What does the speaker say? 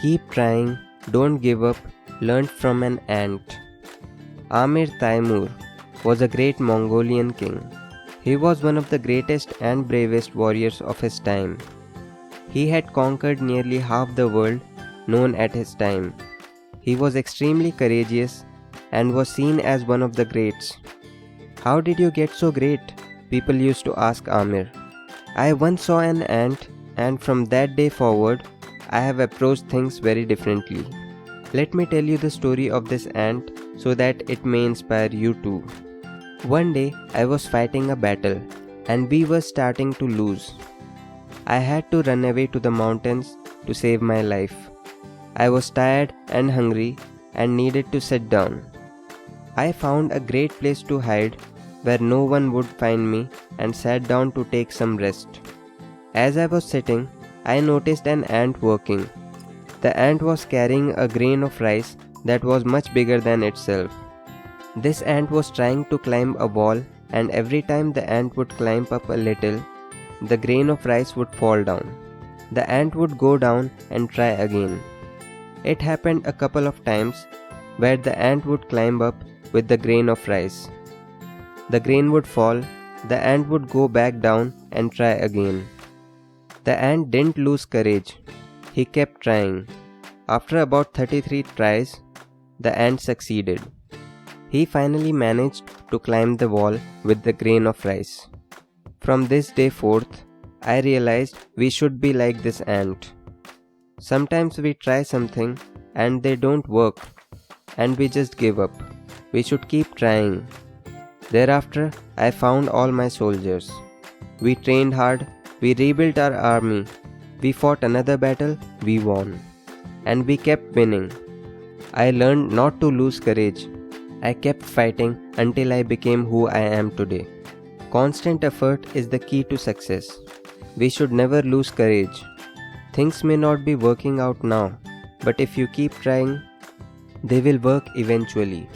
Keep trying, don't give up, learned from an ant. Amir Timur was a great Mongolian king. He was one of the greatest and bravest warriors of his time. He had conquered nearly half the world known at his time. He was extremely courageous and was seen as one of the greats. "How did you get so great?" people used to ask Amir. "I once saw an ant, and from that day forward, I have approached things very differently." Let me tell you the story of this ant so that it may inspire you too. One day, I was fighting a battle and we were starting to lose. I had to run away to the mountains to save my life. I was tired and hungry and needed to sit down. I found a great place to hide where no one would find me and sat down to take some rest. As I was sitting, I noticed an ant working. The ant was carrying a grain of rice that was much bigger than itself. This ant was trying to climb a wall, and every time the ant would climb up a little, the grain of rice would fall down. The ant would go down and try again. It happened a couple of times where the ant would climb up with the grain of rice. The grain would fall, the ant would go back down and try again. The ant didn't lose courage. He kept trying. After about 33 tries, the ant succeeded. He finally managed to climb the wall with the grain of rice. From this day forth, I realized we should be like this ant. Sometimes we try something and they don't work, and we just give up. We should keep trying. Thereafter, I found all my soldiers. We trained hard, we rebuilt our army, we fought another battle, we won. And we kept winning. I learned not to lose courage. I kept fighting until I became who I am today. Constant effort is the key to success. We should never lose courage. Things may not be working out now, but if you keep trying, they will work eventually.